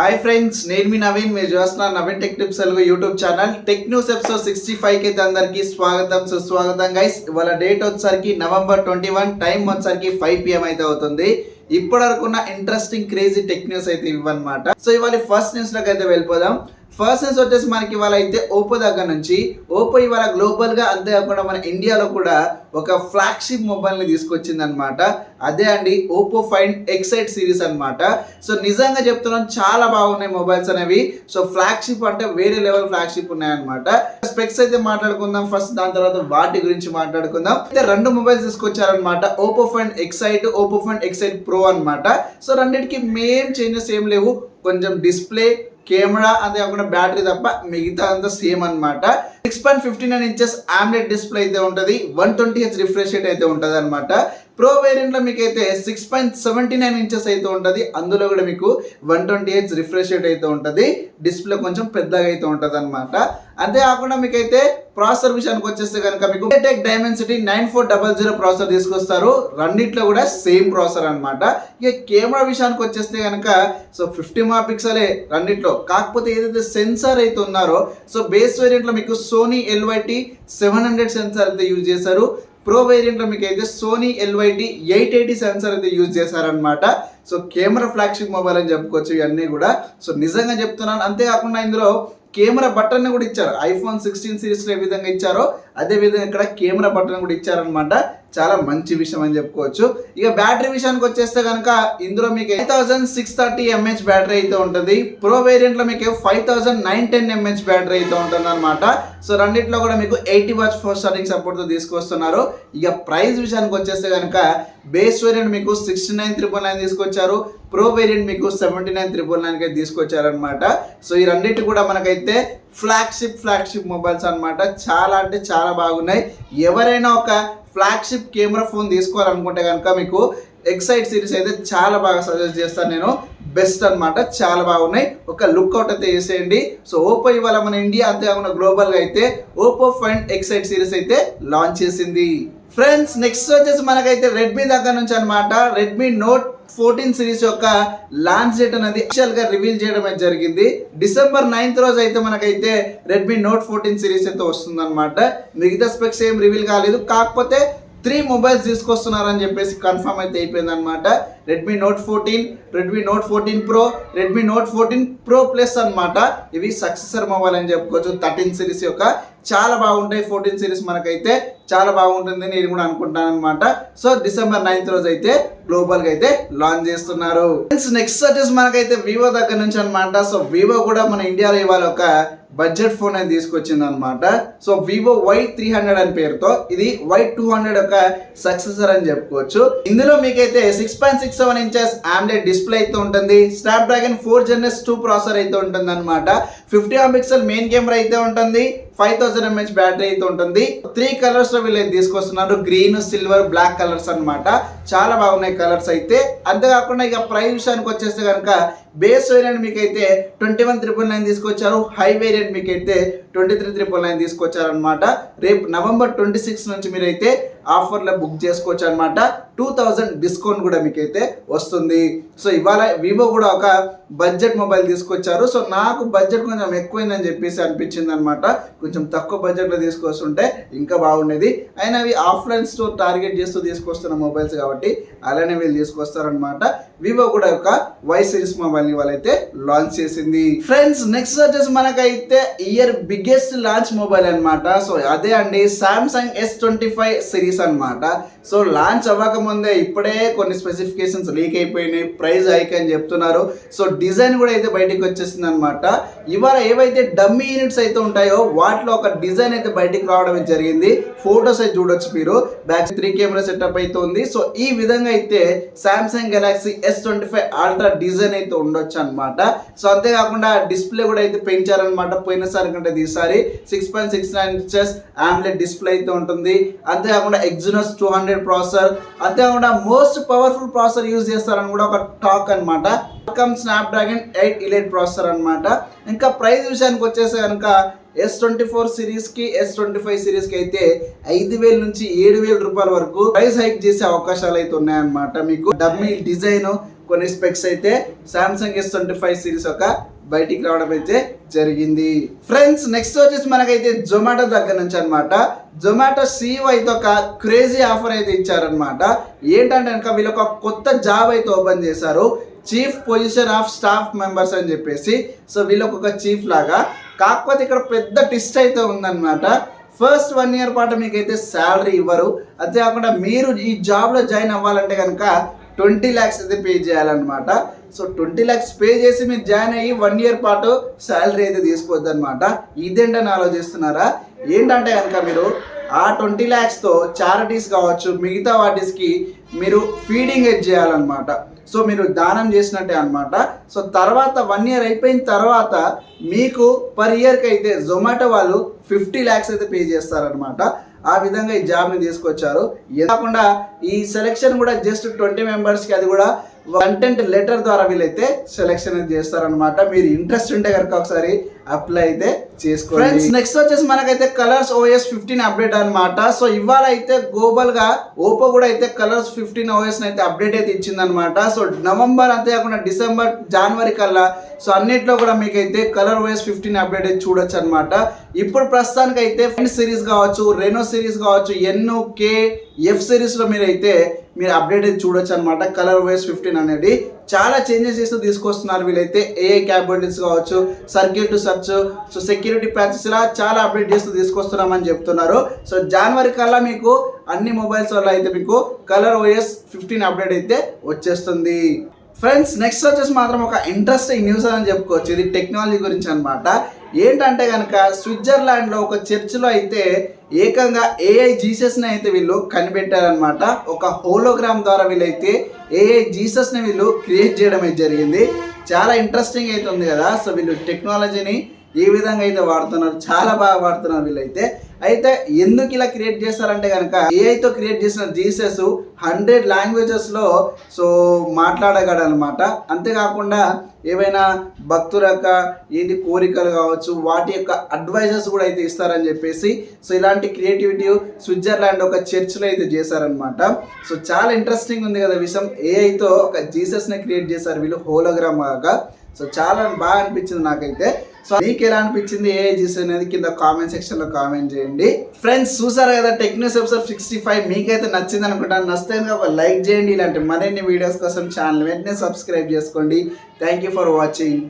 Hi friends, నేను మీ నవీన్. మీరు చూస్తున్నారు Naveen tech tips Telugu YouTube channel. Tech news episode 65 కి అయితే అందరికీ స్వాగతం సుస్వాగతం గైస్. ఇవాళ డేట్ వచ్చేసరికి November 21, టైం వచ్చేసరికి 5 PM అయితే అవుతుంది. ఇప్పటివరకు ఉన్న ఇంట్రెస్టింగ్ క్రేజీ టెక్ న్యూస్ అయితే ఇవన్నమాట. సో ఇవాళ ఫస్ట్ న్యూస్ లోకి అయితే వెళ్ళిపోదాం. ఫస్ట్ న్యూస్ వచ్చేసి మనకి ఇవాళ అయితే ఓపో దగ్గర నుంచి ఓపో ఇవాళ గ్లోబల్ గా అంతేకాకుండా మన ఇండియాలో కూడా ఒక ఫ్లాగ్షిప్ మొబైల్ ని తీసుకొచ్చింది అనమాట. అదే అండి ఓపో ఫైండ్ ఎక్సైట్ సిరీస్ అనమాట. సో నిజంగా చెప్తున్నాను, చాలా బాగున్నాయి మొబైల్స్ అనేవి. సో ఫ్లాగ్షిప్ అంటే వేరే లెవెల్ ఫ్లాగ్షిప్ ఉన్నాయన్నమాట. స్పెక్స్ అయితే మాట్లాడుకుందాం ఫస్ట్, దాని తర్వాత వాటి గురించి మాట్లాడుకుందాం. అయితే రెండు మొబైల్స్ తీసుకొచ్చారనమాట, Oppo Find X eight, Oppo Find X eight Pro అనమాట. సో రెండింటికి మెయిన్ చేంజెస్ ఏం లేవు, కొంచెం డిస్ప్లే, కెమెరా అంతేకాకుండా బ్యాటరీ తప్ప మిగతా అంతా సేమ్ అనమాట. 6.59 ఇంచెస్ AMOLED డిస్ప్లే అయితే ఉంటుంది, 120Hz రిఫ్రెష్ రేట్ అయితే ఉంటుంది అనమాట. ప్రో వేరియంట్ లో మీకు అయితే 6.79 ఇంచెస్ అయితే ఉంటుంది, అందులో కూడా మీకు 120Hz రిఫ్రెష్ రేట్ అయితే ఉంటుంది. డిస్ప్లే కొంచెం పెద్దగా అయితే ఉంటుంది అనమాట. అంతేకాకుండా మీకైతే ప్రాసెసర్ విషయానికి వచ్చేస్తే కనుక మీకు MediaTek Dimensity 9400 ప్రాసెసర్ తీసుకొస్తారు. రెండిట్లో కూడా సేమ్ ప్రాసెసర్ అనమాట. ఇక కెమెరా విషయానికి వచ్చేస్తే కనుక సో 50 మెగాపిక్సలే రెండిట్లో, కాకపోతే ఏదైతే సెన్సార్ అయితే ఉన్నారో సో బేస్ వేరియంట్ లో మీకు సోనీ LYT 700 సెన్సార్ అయితే యూజ్ చేశారు. ప్రో వేరియంట్ లో మీకు అయితే సోనీ LYT 880 సెన్సార్ అయితే యూజ్ చేశారనమాట. సో కెమెరా ఫ్లాగ్షిప్ మొబైల్ అని చెప్పుకోవచ్చు ఇవన్నీ కూడా. సో నిజంగా చెప్తున్నాను. అంతేకాకుండా ఇందులో కెమెరా బటన్ కూడా ఇచ్చారు. iPhone 16 సిరీస్ లో ఏ విధంగా ఇచ్చారో అదే విధంగా ఇక్కడ కెమెరా బటన్ కూడా ఇచ్చారనమాట. చాలా మంచి విషయం అని చెప్పుకోవచ్చు. ఇక బ్యాటరీ విషయానికి వచ్చేస్తే కనుక ఇందులో మీకు 5630 mAh బ్యాటరీ అయితే ఉంటుంది. ప్రో వేరియంట్ లో మీకు 5910 mAh బ్యాటరీ అయితే ఉంటుంది అనమాట. సో రెండిట్లో కూడా మీకు 80 వాట్స్ ఫాస్ట్ ఛార్జింగ్ సపోర్ట్ తో తీసుకొస్తున్నారు. ఇక ప్రైస్ విషయానికి వచ్చేస్తే కనుక బేస్ వేరియంట్ మీకు 69,999 తీసుకొచ్చారు. ప్రో వేరియంట్ మీకు 79,999 అయితే తీసుకొచ్చారనమాట. సో ఈ రెండింటి కూడా మనకైతే ఫ్లాగ్షిప్ మొబైల్స్ అనమాట. చాలా అంటే చాలా బాగున్నాయి. ఎవరైనా ఒక ఫ్లాగ్షిప్ కెమెరా ఫోన్ తీసుకోవాలనుకుంటే కనుక మీకు ఎక్సైట్ సిరీస్ అయితే చాలా బాగా సజెస్ట్ చేస్తాను నేను. బెస్ట్ అనమాట, చాలా బాగున్నాయి. ఒక లుక్అవుట్ అయితే చేసేయండి. సో ఓపో ఇవాళ మన ఇండియా అంతేకాకుండా గ్లోబల్ గా అయితే ఓపో ఫైండ్ ఎక్సైట్ సిరీస్ అయితే లాంచ్ చేసింది. ఫ్రెండ్స్ నెక్స్ట్ వచ్చేసి మనకైతే రెడ్మీ దగ్గర నుంచి అనమాట. రెడ్మీ నోట్ 14 సిరీస్ యొక్క లాంచ్ డేట్ అనేది అఫీషియల్ గా రివీల్ చేయడం అయితే జరిగింది. December 9th రోజు అయితే మనకైతే రెడ్మీ నోట్ 14 సిరీస్ అయితే వస్తుంది అనమాట. మిగతా స్పెక్స్ ఏం రివీల్ కాలేదు, కాకపోతే 3 మొబైల్స్ తీసుకొస్తున్నారని చెప్పేసి కన్ఫర్మ్ అయితే అయిపోయింది అనమాట. Redmi note 14, Redmi note 14 pro, Redmi note 14 pro plus అనమాట. ఇవి సక్సెసర్ మొబైల్ అని చెప్పుకోవచ్చు 13 సిరీస్ యొక్క. చాలా బాగుంటాయి. 14 సిరీస్ మనకైతే చాలా బాగుంటుంది నేను కూడా అనుకుంటాను అనమాట. సో December 9th రోజు అయితే గ్లోబల్ గా అయితే లాంచ్ చేస్తున్నారు. నెక్స్ట్ వచ్చేసి మనకైతే వివో దగ్గర నుంచి అనమాట. సో వివో కూడా మన ఇండియాలో ఇవాళ ఒక బడ్జెట్ ఫోన్ అనేది తీసుకొచ్చింది అనమాట. సో వివో Y300 అని పేరుతో ఇది Y200 యొక్క సక్సెసర్ అని చెప్పుకోవచ్చు. ఇందులో మీకైతే 6.67 ఇంచెస్ AMOLED డిస్ప్లే అయితే ఉంటుంది. స్నాప్డ్రాగన్ 4 Gen 2 ప్రాసెసర్ అయితే ఉంటుంది అనమాట. 50 మెగాపిక్సెల్ మెయిన్ కెమెరా అయితే ఉంటుంది. 5000 mAh బ్యాటరీ అయితే ఉంటుంది. 3 కలర్స్ లో వీళ్ళు తీసుకొస్తున్నారు, గ్రీన్, సిల్వర్, బ్లాక్ కలర్స్ అనమాట. చాలా బాగున్నాయి కలర్స్ అయితే. అంతేకాకుండా ఇక ప్రైస్ విషయానికి వచ్చేస్తే కనుక బేస్ వేరియంట్ మీకైతే 21,999 తీసుకొచ్చారు. హై వేరియంట్ మీకైతే 23,999 తీసుకొచ్చారు అనమాట. రేపు November 26 నుంచి మీరైతే ఆఫర్లో బుక్ చేసుకోవచ్చు అనమాట. 2000 డిస్కౌంట్ కూడా మీకైతే వస్తుంది. సో ఇవాళ వివో కూడా ఒక బడ్జెట్ మొబైల్ తీసుకొచ్చారు. సో నాకు బడ్జెట్ కొంచెం ఎక్కువైందని చెప్పేసి అనిపించింది అనమాట. కొంచెం తక్కువ బడ్జెట్లో తీసుకొస్తుంటే ఇంకా బాగుండేది. అయినా అవి ఆఫ్లైన్ స్టోర్ టార్గెట్ చేస్తూ తీసుకొస్తున్న మొబైల్స్ కాబట్టి అలానే వీళ్ళు తీసుకొస్తారనమాట. వివో కూడా ఒక Y సిరీస్ మొబైల్ ని వాళ్ళైతే లాంచ్ చేసింది. ఫ్రెండ్స్ నెక్స్ట్ వచ్చేసి మనకైతే ఇయర్ బిగ్గెస్ట్ లాంచ్ మొబైల్ అనమాట. సో అదే అండి సామ్సంగ్ S25 సిరీస్ అనమాట. సో లాంచ్ అవ్వకముందే ఇప్పుడే కొన్ని స్పెసిఫికేషన్స్ లీక్ అయిపోయినాయి, ప్రైస్ హైక్ అని చెప్తున్నారు. సో డిజైన్ కూడా అయితే బయటికి వచ్చేసింది అనమాట. ఇవాళ ఏవైతే డమ్మీ యూనిట్స్ అయితే ఉంటాయో వాటిలో ఒక డిజైన్ అయితే బయటికి రావడం జరిగింది. ఫోటోస్ అయితే చూడొచ్చు మీరు. బ్యాక్ 3 కెమెరా సెటప్ అయితే ఉంది. సో ఈ విధంగా అయితే Samsung Galaxy S25 ultra design అయితే ఉండొచ్చు అనమాట. సో అంతేకాకుండా డిస్ప్లే కూడా అయితే పెంచారనమాట. పోయినసారి కంటే ఈసారి 6.69 ఇంచెస్ AMOLED డిస్ప్లే అయితే ఉంటుంది. అంతేకాకుండా Exynos 200 ప్రాసెసర్, అంతేకాకుండా మోస్ట్ పవర్ఫుల్ ప్రాసెసర్ యూజ్ చేస్తారని కూడా ఒక టాక్ అనమాట. స్నాప్డ్రాగన్ 8 Elite ప్రాసెసర్ అనమాట. ఇంకా ప్రైస్ విషయానికి వచ్చేసి కనుక S24 సిరీస్ కి S25 సిరీస్ కి అయితే 5,000 నుంచి 7,000 రూపాయల వరకు ప్రైస్ హైక్ చేసే అవకాశాలు అయితే ఉన్నాయన్నమాట. మీకు డమ్మీ డిజైన్ కొన్ని స్పెక్స్ అయితే సామ్సంగ్ S25 సిరీస్ ఒక బయటికి రావడం అయితే జరిగింది. ఫ్రెండ్స్ నెక్స్ట్ వచ్చేసి మనకైతే జొమాటో దగ్గర నుంచి అనమాట. జొమాటో CEO అయితే ఒక క్రేజీ ఆఫర్ అయితే ఇచ్చారనమాట. ఏంటంటే కనుక వీళ్ళు ఒక కొత్త జాబ్ అయితే ఓపెన్ చేశారు, chief position of staff members అని చెప్పేసి. సో వీళ్ళకి ఒక చీఫ్ లాగా, కాకపోతే ఇక్కడ పెద్ద ట్విస్ట్ అయితే ఉందన్నమాట. ఫస్ట్ 1 year పాటు మీకైతే శాలరీ ఇవ్వరు. అంతేకాకుండా మీరు ఈ జాబ్లో జాయిన్ అవ్వాలంటే కనుక 20 lakhs అయితే పే చేయాలన్నమాట. సో 20 lakhs పే చేసి మీరు జాయిన్ అయ్యి 1 year పాటు శాలరీ అయితే తీసుకోవద్దు అనమాట. ఇదేంటని ఆలోచిస్తున్నారా? ఏంటంటే కనుక మీరు ఆ 20 lakhsతో చారిటీస్ కావచ్చు, మిగతా వాటికి మీరు ఫీడింగ్ ఎడ్ చేయాలన్నమాట. సో మీరు దానం చేసినట్టే అనమాట. సో తర్వాత 1 year అయిపోయిన తర్వాత మీకు పర్ ఇయర్కి అయితే జొమాటో వాళ్ళు 50 lakhs అయితే పే చేస్తారనమాట. ఆ విధంగా ఈ జాబ్ని తీసుకొచ్చారు. కాకుండా ఈ సెలెక్షన్ కూడా జస్ట్ 20 మెంబర్స్కి, అది కూడా కంటెంట్ లెటర్ ద్వారా వీళ్ళైతే సెలెక్షన్ చేస్తారనమాట. మీరు ఇంట్రెస్ట్ ఉంటే కనుక ఒకసారి అప్లై అయితే చేసుకోండి. ఫ్రెండ్స్ నెక్స్ట్ వచ్చేసి మనకైతే కలర్స్ OS 15 అప్డేట్ అనమాట. సో ఇవాళ అయితే గ్లోబల్ గా ఓపో కూడా అయితే కలర్స్ 15 OS అయితే అప్డేట్ అయితే ఇచ్చిందనమాట. సో నవంబర్ అంతేకాకుండా డిసెంబర్, జనవరి కల్లా సో అన్నిట్లో కూడా మీకైతే కలర్ OS 15 అప్డేట్ అయితే చూడొచ్చు అనమాట. ఇప్పుడు ప్రస్తుతానికి అయితే ఫిన్ సిరీస్ కావచ్చు, రెనో సిరీస్ కావచ్చు, NOKF సిరీస్లో మీరు అప్డేట్ అయితే చూడొచ్చు అనమాట. కలర్ OS 15 అనేది చాలా చేంజెస్ చేస్తూ తీసుకొస్తున్నారు వీళ్ళైతే. AI క్యాపబిలిటీస్ కావచ్చు, circle to search, so security patches, ఇలా చాలా అప్డేట్ చేస్తూ తీసుకొస్తున్నామని చెప్తున్నారు. సో జనవరి కల్లా మీకు అన్ని మొబైల్స్ వల్ల అయితే మీకు కలర్ OS 15 అప్డేట్ అయితే వచ్చేస్తుంది. ఫ్రెండ్స్ నెక్స్ట్ వచ్చేసి మాత్రం ఒక ఇంట్రెస్టింగ్ న్యూస్ అని చెప్పుకోవచ్చు. ఇది టెక్నాలజీ గురించి అనమాట. ఏంటంటే కనుక స్విట్జర్లాండ్లో ఒక చర్చిలో అయితే ఏకంగా AI జీసస్ని అయితే వీళ్ళు కనిపెట్టారనమాట. ఒక హోలోగ్రామ్ ద్వారా వీళ్ళైతే AI జీసస్ని వీళ్ళు క్రియేట్ చేయడం అయితే జరిగింది. చాలా ఇంట్రెస్టింగ్ అయితే ఉంది కదా. సో వీళ్ళు టెక్నాలజీని ఏ విధంగా అయితే వాడుతున్నారు, చాలా బాగా వాడుతున్నారు వీళ్ళైతే. అయితే ఎందుకు ఇలా క్రియేట్ చేస్తారంటే కనుక ఏఐతో క్రియేట్ చేసిన జీసస్ 100 లాంగ్వేజెస్లో సో మాట్లాడగలనమాట. అంతేకాకుండా ఏవైనా భక్తుల యొక్క కోరికలు కావచ్చు, వాటి యొక్క అడ్వైజెస్ కూడా అయితే ఇస్తారని చెప్పేసి సో ఇలాంటి క్రియేటివిటీ స్విట్జర్లాండ్ ఒక చర్చ్లో అయితే చేశారనమాట. సో చాలా ఇంట్రెస్టింగ్ ఉంది కదా విషయం. ఏఐతో ఒక జీసస్ని క్రియేట్ చేశారు వీళ్ళు హోలోగ్రామ్ లాగా. సో చాలా బాగా అనిపించింది నాకైతే. సో మీకు ఎలా అనిపించింది AI జీసస్ అనేది కింద కామెంట్ సెక్షన్లో కామెంట్ చేయండి. ఫ్రెండ్స్ చూసారు కదా టెక్ న్యూస్ ఎపిసోడ్ 65 మీకైతే నచ్చింది అనుకుంటాను. నచ్చితే ఒక లైక్ చేయండి. ఇలాంటి మరిన్ని వీడియోస్ కోసం ఛానల్ వెంటనే సబ్స్క్రైబ్ చేసుకోండి. Thank you for watching.